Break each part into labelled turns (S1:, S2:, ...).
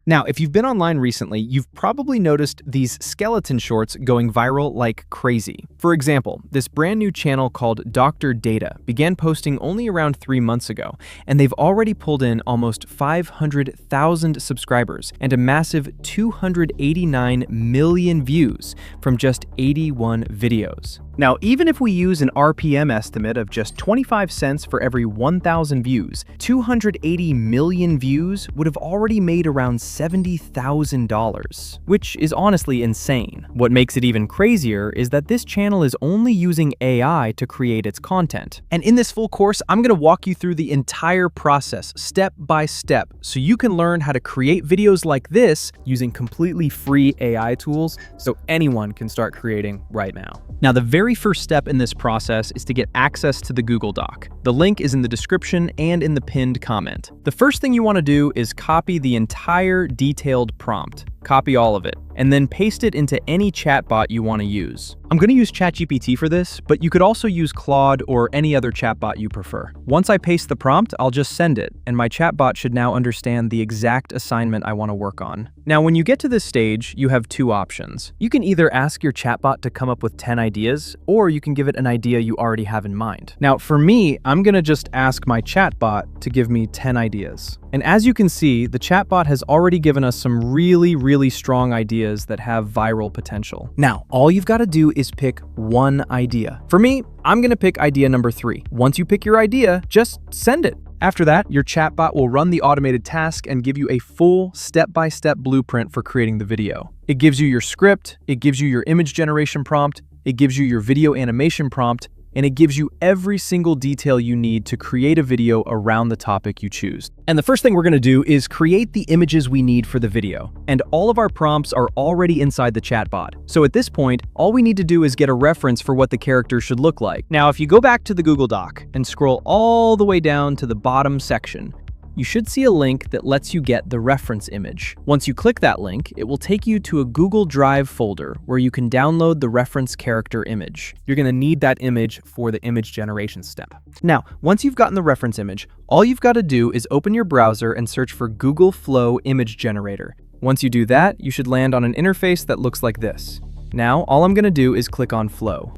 S1: Now, if you've been online recently, you've probably noticed these skeleton shorts going viral like crazy. For example, this brand new channel called Dr. Data began posting only around 3 months ago, and they've already pulled in almost 500,000 subscribers and a massive 289 million views from just 81 videos. Now, even if we use an RPM estimate of just 25 cents for every 1,000 views, 280 million views would have already made around $70,000, which is honestly insane. What makes it even crazier is that this channel is only using AI to create its content. And in this full course, I'm going to walk you through the entire process, step by step, so you can learn how to create videos like this using completely free AI tools so anyone can start creating right now. Now, the very first step in this process is to get access to the Google Doc. The link is in the description and in the pinned comment. The first thing you want to do is copy the entire detailed prompt. Copy all of it, and then paste it into any chatbot you want to use. I'm going to use ChatGPT for this, but you could also use Claude or any other chatbot you prefer. Once I paste the prompt, I'll just send it, and my chatbot should now understand the exact assignment I want to work on. Now, when you get to this stage, you have two options. You can either ask your chatbot to come up with 10 ideas, or you can give it an idea you already have in mind. Now, for me, I'm going to just ask my chatbot to give me 10 ideas. And as you can see, the chatbot has already given us some really strong ideas that have viral potential. Now, all you've got to do is pick one idea. For me, I'm going to pick idea number 3. Once you pick your idea, just send it. After that, your chatbot will run the automated task and give you a full step-by-step blueprint for creating the video. It gives you your script, it gives you your image generation prompt, it gives you your video animation prompt, and it gives you every single detail you need to create a video around the topic you choose. And the first thing we're going to do is create the images we need for the video. And all of our prompts are already inside the chatbot. So at this point, all we need to do is get a reference for what the character should look like. Now, if you go back to the Google Doc and scroll all the way down to the bottom section, you should see a link that lets you get the reference image. Once you click that link, it will take you to a Google Drive folder where you can download the reference character image. You're going to need that image for the image generation step. Now, once you've gotten the reference image, all you've got to do is open your browser and search for Google Flow Image Generator. Once you do that, you should land on an interface that looks like this. Now, all I'm going to do is click on Flow.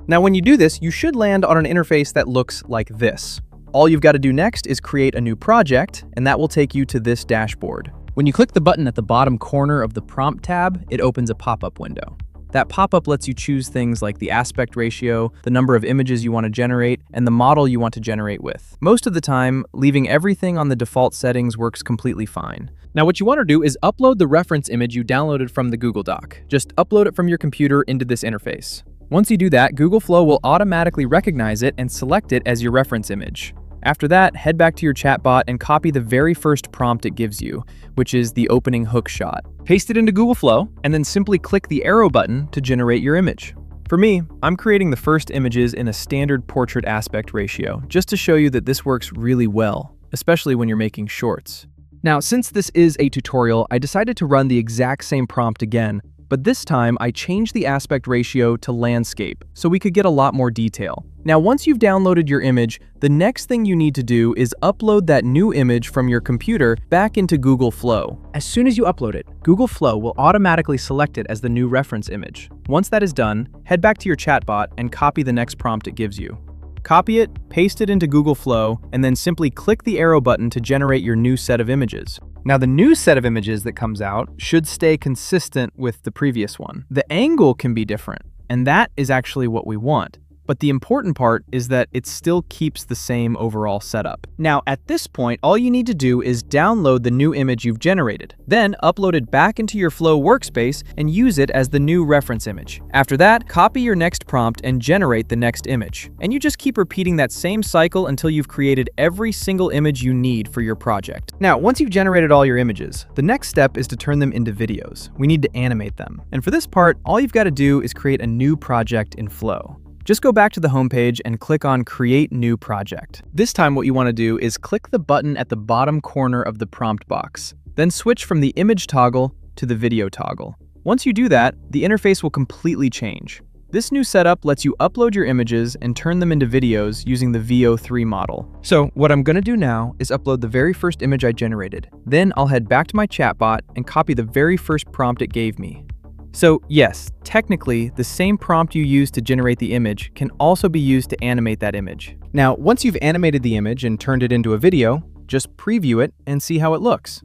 S1: Now, when you do this, you should land on an interface that looks like this. All you've got to do next is create a new project, and that will take you to this dashboard. When you click the button at the bottom corner of the Prompt tab, it opens a pop-up window. That pop-up lets you choose things like the aspect ratio, the number of images you want to generate, and the model you want to generate with. Most of the time, leaving everything on the default settings works completely fine. Now, what you want to do is upload the reference image you downloaded from the Google Doc. Just upload it from your computer into this interface. Once you do that, Google Flow will automatically recognize it and select it as your reference image. After that, head back to your chatbot and copy the very first prompt it gives you, which is the opening hook shot. Paste it into Google Flow, and then simply click the arrow button to generate your image. For me, I'm creating the first images in a standard portrait aspect ratio, just to show you that this works really well, especially when you're making shorts. Now, since this is a tutorial, I decided to run the exact same prompt again, but this time I changed the aspect ratio to landscape so we could get a lot more detail. Now, once you've downloaded your image, the next thing you need to do is upload that new image from your computer back into Google Flow. As soon as you upload it, Google Flow will automatically select it as the new reference image. Once that is done, head back to your chatbot and copy the next prompt it gives you. Copy it, paste it into Google Flow, and then simply click the arrow button to generate your new set of images. Now, the new set of images that comes out should stay consistent with the previous one. The angle can be different, and that is actually what we want. But the important part is that it still keeps the same overall setup. Now, at this point, all you need to do is download the new image you've generated, then upload it back into your Flow workspace and use it as the new reference image. After that, copy your next prompt and generate the next image. And you just keep repeating that same cycle until you've created every single image you need for your project. Now, once you've generated all your images, the next step is to turn them into videos. We need to animate them. And for this part, all you've got to do is create a new project in Flow. Just go back to the homepage and click on Create New Project. This time what you want to do is click the button at the bottom corner of the prompt box. Then switch from the image toggle to the video toggle. Once you do that, the interface will completely change. This new setup lets you upload your images and turn them into videos using the Veo 3 model. So what I'm gonna do now is upload the very first image I generated. Then I'll head back to my chatbot and copy the very first prompt it gave me. So yes, technically, the same prompt you used to generate the image can also be used to animate that image. Now, once you've animated the image and turned it into a video, just preview it and see how it looks.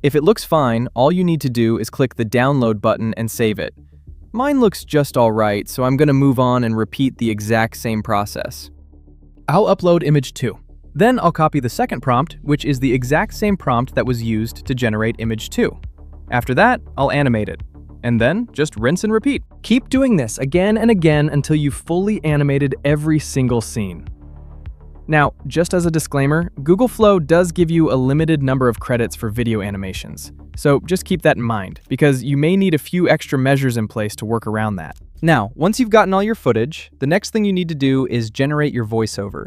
S1: If it looks fine, all you need to do is click the download button and save it. Mine looks just alright, so I'm gonna move on and repeat the exact same process. I'll upload image 2. Then I'll copy the second prompt, which is the exact same prompt that was used to generate image 2. After that, I'll animate it. And then just rinse and repeat. Keep doing this again and again until you've fully animated every single scene. Now, just as a disclaimer, Google Flow does give you a limited number of credits for video animations. So just keep that in mind, because you may need a few extra measures in place to work around that. Now, once you've gotten all your footage, the next thing you need to do is generate your voiceover.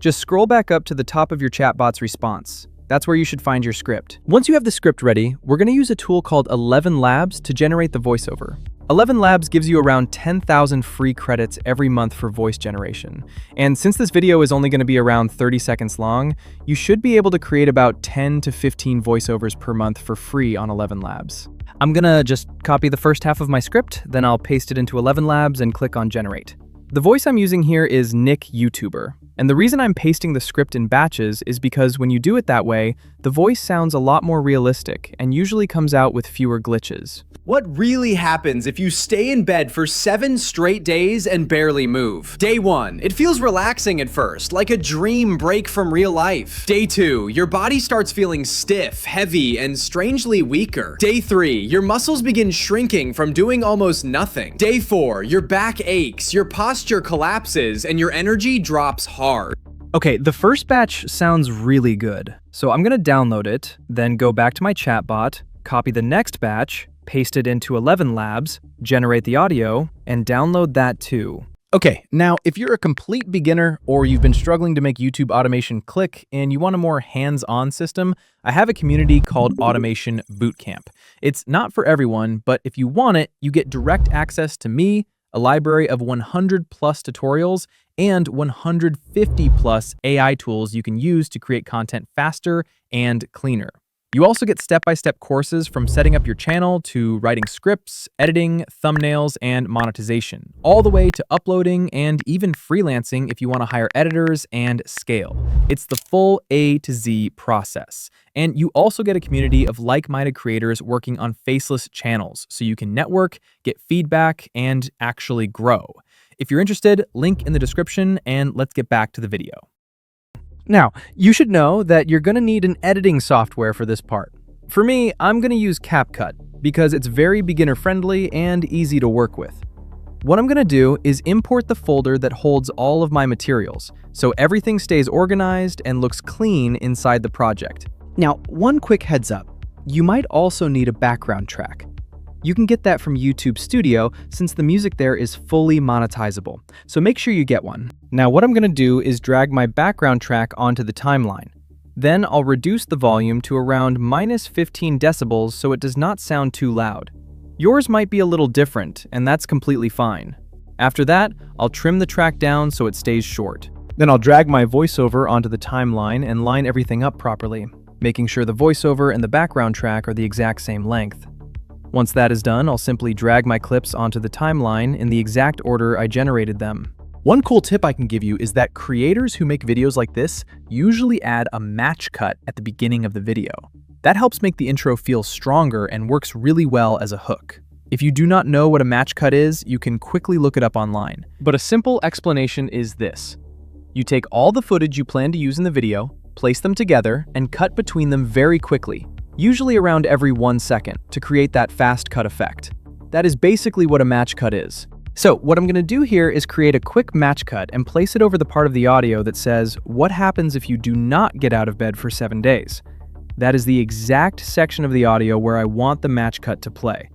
S1: Just scroll back up to the top of your chatbot's response. That's where you should find your script. Once you have the script ready, we're going to use a tool called ElevenLabs to generate the voiceover. ElevenLabs gives you around 10,000 free credits every month for voice generation. And since this video is only going to be around 30 seconds long, you should be able to create about 10 to 15 voiceovers per month for free on ElevenLabs. I'm going to just copy the first half of my script, then I'll paste it into ElevenLabs and click on Generate. The voice I'm using here is Nick YouTuber. And the reason I'm pasting the script in batches is because when you do it that way, the voice sounds a lot more realistic and usually comes out with fewer glitches.
S2: What really happens if you stay in bed for 7 straight days and barely move? Day 1, it feels relaxing at first, like a dream break from real life. Day 2, your body starts feeling stiff, heavy, and strangely weaker. Day 3, your muscles begin shrinking from doing almost nothing. Day 4, your back aches, your posture collapses, and your energy drops hard.
S1: Okay, the first batch sounds really good. So I'm gonna download it, then go back to my chatbot, copy the next batch, paste it into ElevenLabs, generate the audio, and download that too. Okay, now if you're a complete beginner or you've been struggling to make YouTube automation click and you want a more hands-on system, I have a community called Automation Bootcamp. It's not for everyone, but if you want it, you get direct access to me, a library of 100 plus tutorials, and 150 plus AI tools you can use to create content faster and cleaner. You also get step-by-step courses from setting up your channel to writing scripts, editing, thumbnails, and monetization, all the way to uploading and even freelancing if you want to hire editors and scale. It's the full A to Z process. And you also get a community of like-minded creators working on faceless channels, so you can network, get feedback, and actually grow. If you're interested, link in the description, and let's get back to the video. Now, you should know that you're going to need an editing software for this part. For me, I'm going to use CapCut because it's very beginner-friendly and easy to work with. What I'm going to do is import the folder that holds all of my materials, so everything stays organized and looks clean inside the project. Now, one quick heads up, you might also need a background track. You can get that from YouTube Studio since the music there is fully monetizable, so make sure you get one. Now what I'm going to do is drag my background track onto the timeline. Then I'll reduce the volume to around -15 decibels so it does not sound too loud. Yours might be a little different, and that's completely fine. After that, I'll trim the track down so it stays short. Then I'll drag my voiceover onto the timeline and line everything up properly, making sure the voiceover and the background track are the exact same length. Once that is done, I'll simply drag my clips onto the timeline in the exact order I generated them. One cool tip I can give you is that creators who make videos like this usually add a match cut at the beginning of the video. That helps make the intro feel stronger and works really well as a hook. If you do not know what a match cut is, you can quickly look it up online. But a simple explanation is this. You take all the footage you plan to use in the video, place them together, and cut between them very quickly, usually around every 1 second, to create that fast cut effect. That is basically what a match cut is. So what I'm going to do here is create a quick match cut and place it over the part of the audio that says, what happens if you do not get out of bed for 7 days? That is the exact section of the audio where I want the match cut to play.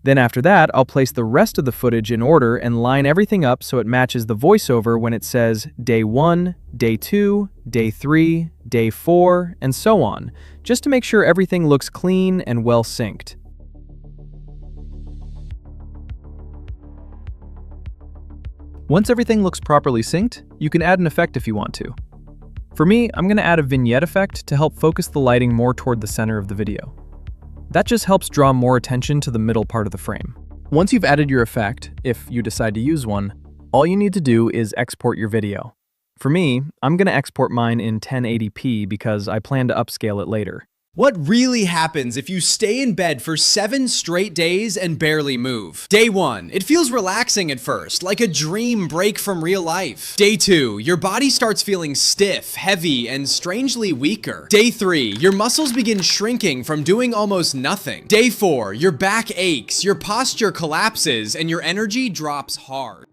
S1: Then after that, I'll place the rest of the footage in order and line everything up so it matches the voiceover when it says day 1, day 2, day 3, day 4, and so on, just to make sure everything looks clean and well synced. Once everything looks properly synced, you can add an effect if you want to. For me, I'm going to add a vignette effect to help focus the lighting more toward the center of the video. That just helps draw more attention to the middle part of the frame. Once you've added your effect, if you decide to use one, all you need to do is export your video. For me, I'm going to export mine in 1080p because I plan to upscale it later.
S2: What really happens if you stay in bed for 7 straight days and barely move? Day 1, it feels relaxing at first, like a dream break from real life. Day 2, your body starts feeling stiff, heavy, and strangely weaker. Day 3, your muscles begin shrinking from doing almost nothing. Day 4, your back aches, your posture collapses, and your energy drops hard.